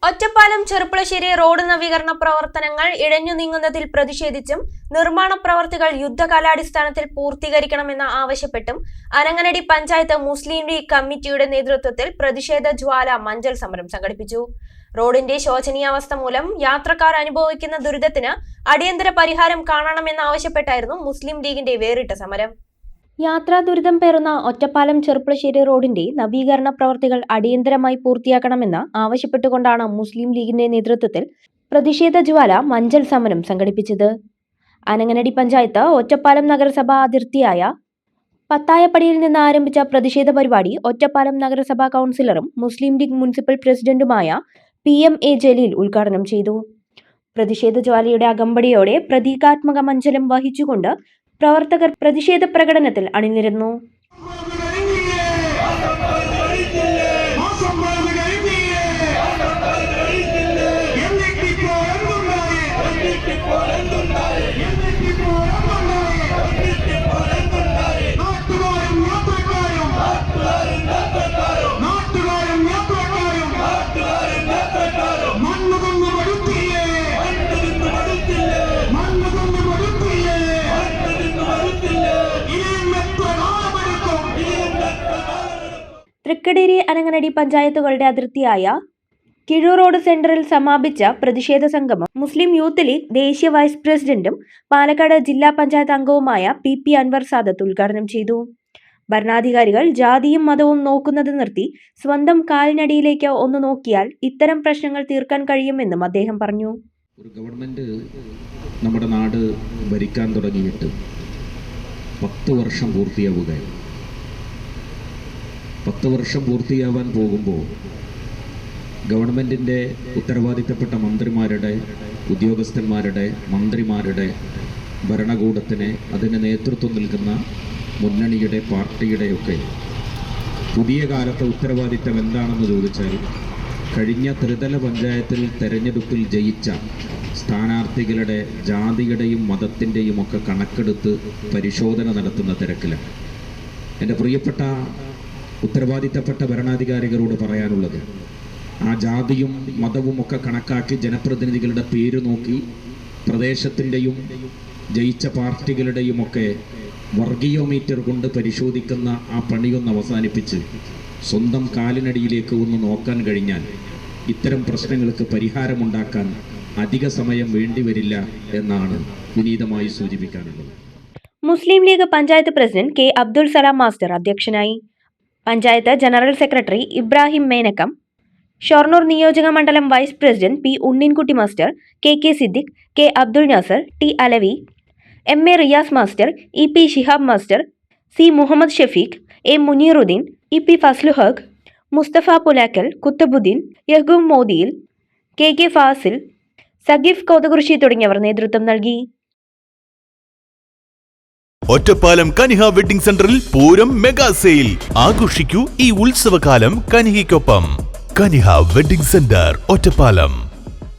Ottapalam Cherpulassery road നവീകരണ പ്രവർത്തനങ്ങൾ ഇഴഞ്ഞു നീങ്ങുന്നതിൽ പ്രതിഷേധിച്ചും നിർമ്മാണ പ്രവർത്തികൾ യുദ്ധകാലാടിസ്ഥാനത്തിൽ പൂർത്തീകരിക്കണമെന്ന് ആവശ്യപ്പെട്ടും അനങ്ങനടി പഞ്ചായത്ത് മുസ്ലിം ലീഗ് കമ്മിറ്റിയുടെ നേതൃത്വത്തിൽ പ്രതിഷേധ ജ്വാല മഞ്ചൽ സമരം സംഘടിപ്പിച്ചു. റോഡിന്റെ ശോചനീയാവസ്ഥ മൂലം യാത്രക്കാർ അനുഭവിക്കുന്ന ദുരിതത്തിന് അടിയന്തര പരിഹാരം കാണണമെന്നാവശ്യപ്പെട്ടായിരുന്നു മുസ്ലിം ലീഗിന്റെ വേറിട്ട സമരം. യാത്രാ ദുരിതം പേറുന്ന ഒറ്റപ്പാലം ചെറുപ്പുളശ്ശേരി റോഡിന്റെ നവീകരണ പ്രവർത്തികൾ അടിയന്തരമായി പൂർത്തിയാക്കണമെന്ന് ആവശ്യപ്പെട്ടുകൊണ്ടാണ് മുസ്ലിം ലീഗിന്റെ നേതൃത്വത്തിൽ പ്രതിഷേധ ജ്വാല മഞ്ചൽ സമരം സംഘടിപ്പിച്ചത്. അനങ്ങനടി പഞ്ചായത്ത് ഒറ്റപ്പാലം നഗരസഭ അതിർത്തിയായ പത്തായപ്പടിയിൽ നിന്ന് ആരംഭിച്ച പ്രതിഷേധ പരിപാടി ഒറ്റപ്പാലം നഗരസഭാ കൗൺസിലറും മുസ്ലിം ലീഗ് മുനിസിപ്പൽ പ്രസിഡന്റുമായ PM.A. ജലീൽ ഉദ്ഘാടനം ചെയ്തു. പ്രതിഷേധ ജ്വാലയുടെ അകമ്പടിയോടെ പ്രതീകാത്മക മഞ്ചലം വഹിച്ചുകൊണ്ട് പ്രവർത്തകർ പ്രതിഷേധ പ്രകടനത്തിൽ അണിനിരന്നു. തൃക്കടേരി അനങ്ങനടി പഞ്ചായത്തുകളുടെ അതിർത്തിയായ കിഴൂർ റോഡ് സെന്ററിൽ സമാപിച്ച പ്രതിഷേധ സംഗമം മുസ്ലിം യൂത്ത് ലീഗ് ദേശീയ വൈസ് പ്രസിഡന്റും പാലക്കാട് ജില്ലാ പഞ്ചായത്ത് അംഗവുമായ PP അൻവർ സാദത്ത് ഉദ്ഘാടനം ചെയ്തു. ഭരണാധികാരികൾ ജാതിയും മതവും നോക്കുന്നത് നിർത്തി സ്വന്തം കാലിനടിയിലേക്ക് ഒന്ന് നോക്കിയാൽ ഇത്തരം പ്രശ്നങ്ങൾ തീർക്കാൻ കഴിയുമെന്നും അദ്ദേഹം പറഞ്ഞു. ഒരു ഗവൺമെന്റ് നമ്മുടെ നാട് ഭരിക്കാൻ തുടങ്ങിയിട്ട് 10 വർഷം പൂർത്തിയാവുകയാണ്. 10 വർഷം പൂർത്തിയാവാൻ പോകുമ്പോൾ ഗവൺമെൻറ്റിൻ്റെ ഉത്തരവാദിത്തപ്പെട്ട മന്ത്രിമാരുടെ, ഉദ്യോഗസ്ഥന്മാരുടെ, മന്ത്രിമാരുടെ ഭരണകൂടത്തിന് അതിന് നേതൃത്വം നൽകുന്ന മുന്നണിയുടെ, പാർട്ടിയുടെയൊക്കെ പുതിയ കാലത്തെ ഉത്തരവാദിത്തം എന്താണെന്ന് ചോദിച്ചാൽ കഴിഞ്ഞ ത്രിതല പഞ്ചായത്തിൽ തെരഞ്ഞെടുപ്പിൽ ജയിച്ച സ്ഥാനാർത്ഥികളുടെ ജാതിയുടെയും മതത്തിൻ്റെയും ഒക്കെ കണക്കെടുത്ത് പരിശോധന നടത്തുന്ന തിരക്കിലാണ്. എൻ്റെ പ്രിയപ്പെട്ട ഉത്തരവാദിത്തപ്പെട്ട ഭരണാധികാരികളോട് പറയാനുള്ളത്, ആ ജാതിയും മതവും ഒക്കെ കണക്കാക്കി ജനപ്രതിനിധികളുടെ പേര് നോക്കി പ്രദേശത്തിൻ്റെയും ജയിച്ച പാർട്ടികളുടെയും ഒക്കെ വർഗീയോമീറ്റർ കൊണ്ട് പരിശോധിക്കുന്ന ആ പണിയൊന്ന് അവസാനിപ്പിച്ച് സ്വന്തം കാലിനടിയിലേക്ക് ഒന്ന് നോക്കാൻ കഴിഞ്ഞാൽ ഇത്തരം പ്രശ്നങ്ങൾക്ക് പരിഹാരമുണ്ടാക്കാൻ അധിക സമയം വേണ്ടിവരില്ല എന്നാണ് വിനീതമായി സൂചിപ്പിക്കാനുള്ളത്. Muslim League panchayat president K. Abdul Salam master അധ്യക്ഷനായി. പഞ്ചായത്ത് ജനറൽ സെക്രട്ടറി ഇബ്രാഹിം മേനക്കം, ഷൊർണൂർ നിയോജക മണ്ഡലം vice president P. Unninkutty master, KK Siddique, K. Abdul Nasar, T. Alavi, MA Riyas master, EP Shihab master, C. Muhammad Shafeeq, A. Muneeruddin, EP Fazlulhaq, Musthafa Pulakkal, Kuthubuddin, യഹ്ഗൂം മോദിയിൽ, KK ഫാസിൽ, സഗീഫ് കോതകുറിശി തുടങ്ങിയവർ നേതൃത്വം നൽകി. ഒറ്റപ്പാലം കനിഹ വെഡിംഗ് സെന്ററിൽ പൂരം മെഗാ സെയിൽ ആഘോഷിക്കൂ ഈ ഉത്സവകാലം കനിഹയ്ക്കൊപ്പം. Kaniha wedding centre, Ottapalam.